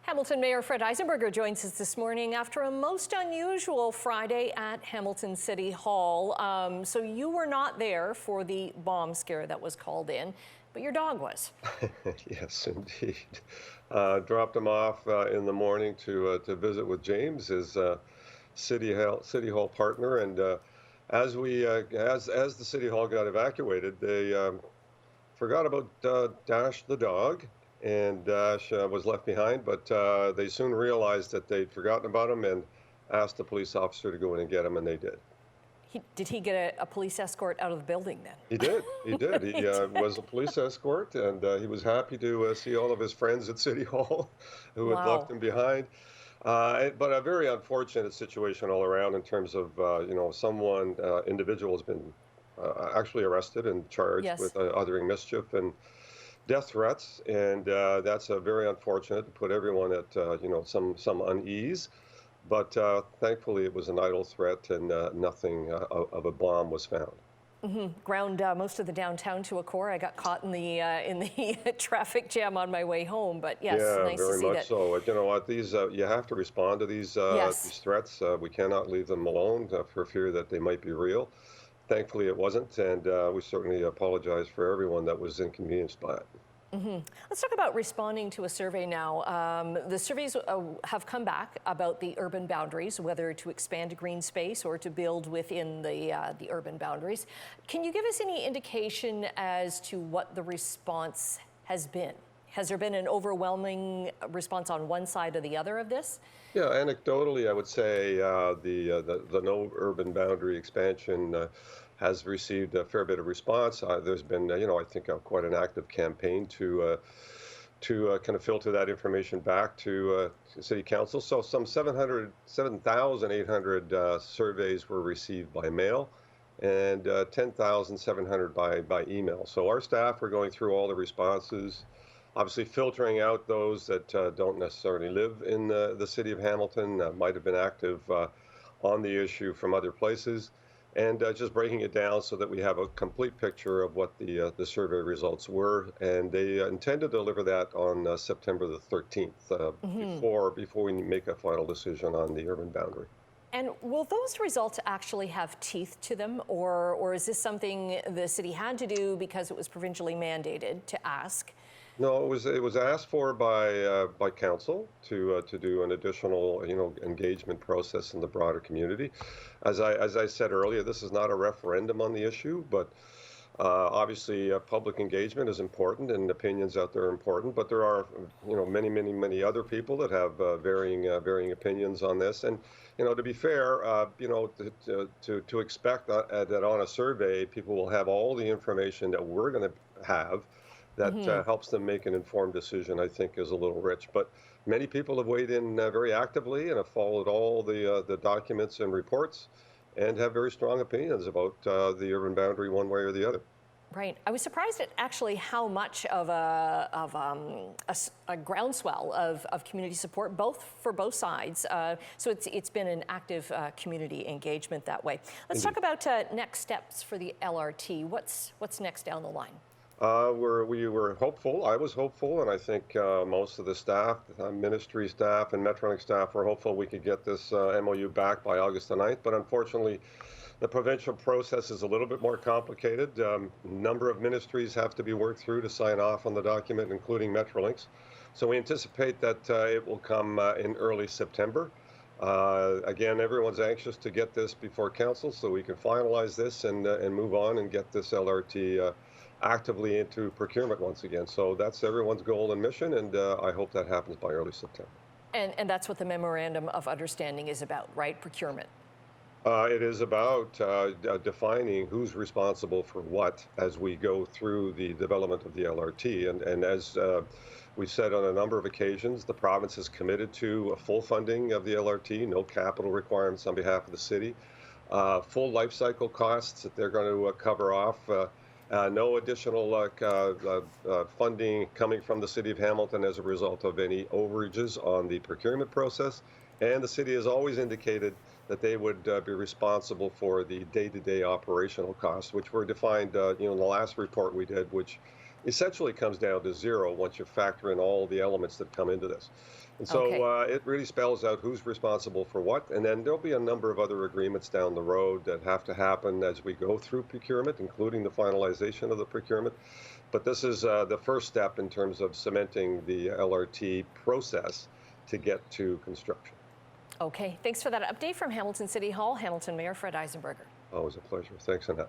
Hamilton Mayor Fred Eisenberger joins us this morning after a most unusual Friday at Hamilton City Hall. So you were not there for the bomb scare that was called in, but your dog was. Yes, indeed. Dropped him off in the morning to visit with James, his city hall partner, and as the city hall got evacuated, they forgot about Dash the dog, and Dash was left behind. But they soon realized that they'd forgotten about him and asked the police officer to go in and get him, and they did. Did he get a police escort out of the building then? He did. He did. He He did. was a police escort, and he was happy to see all of his friends at City Hall who had left Wow. him behind. But a very unfortunate situation all around in terms of, someone, individual has been actually arrested and charged Yes. with othering mischief and death threats. And that's very unfortunate to put everyone at, some unease. But thankfully, it was an idle threat, and nothing of a bomb was found. Ground most of the downtown to a core. I got caught in the traffic jam on my way home, but yes, Yeah, nice to very see much that. so. You know what? These you have to respond to Yes. these threats. We cannot leave them alone for fear that they might be real. Thankfully, it wasn't, and we certainly apologize for everyone that was inconvenienced by it. Let's talk about responding to a survey now. The surveys have come back about the urban boundaries, whether to expand green space or to build within the urban boundaries. Can you give us any indication as to what the response has been? Has there been an overwhelming response on one side or the other of this? Yeah, anecdotally, I would say the no urban boundary expansion has received a fair bit of response. There's been, I think, quite an active campaign to kind of filter that information back to City Council. So some 7,800 surveys were received by mail, and 10,700 by email. So our staff are going through all the responses, obviously filtering out those that don't necessarily live in the city of Hamilton, might have been active on the issue from other places, and just breaking it down so that we have a complete picture of what the survey results were. And they intend to deliver that on September the 13th, before we make a final decision on the urban boundary. And will those results actually have teeth to them, or is this something the city had to do because it was provincially mandated to ask? No, it was asked for by council to do an additional engagement process in the broader community. As I said earlier, this is not a referendum on the issue, but obviously public engagement is important and opinions out there are important. But there are many other people that have varying opinions on this. And to be fair, to expect that on a survey people will have all the information that we're going to have that helps them make an informed decision, I think, is a little rich. But many people have weighed in very actively and have followed all the documents and reports and have very strong opinions about the urban boundary one way or the other. Right. I was surprised at actually how much of a groundswell of community support, for both sides. So it's been an active community engagement that way. Let's Indeed. talk about next steps for the LRT. What's next down the line? We were hopeful. I was hopeful, and I think most of the staff, ministry staff and Metrolink staff were hopeful we could get this MOU back by August the 9th. But unfortunately, the provincial process is a little bit more complicated. Number of ministries have to be worked through to sign off on the document, including Metrolinks. So we anticipate that it will come in early September. Again, everyone's anxious to get this before council so we can finalize this and move on and get this LRT actively into procurement once again. So that's everyone's goal and mission, and I hope that happens by early September. And that's what the memorandum of understanding is about, right? Procurement. It is about defining who's responsible for what as we go through the development of the LRT. And as we've said on a number of occasions, the province is committed to full funding of the LRT, no capital requirements on behalf of the city, full life cycle costs that they're going to cover off. No additional funding coming from the city of Hamilton as a result of any overages on the procurement process. And the city has always indicated that they would be responsible for the day-to-day operational costs, which were defined, in the last report we did, which essentially comes down to zero once you factor in all the elements that come into this. And so Okay. it really spells out who's responsible for what. And then there'll be a number of other agreements down the road that have to happen as we go through procurement, including the finalization of the procurement. But this is the first step in terms of cementing the LRT process to get to construction. Okay. Thanks for that update from Hamilton City Hall. Hamilton Mayor Fred Eisenberger. Always a pleasure. Thanks, Annette.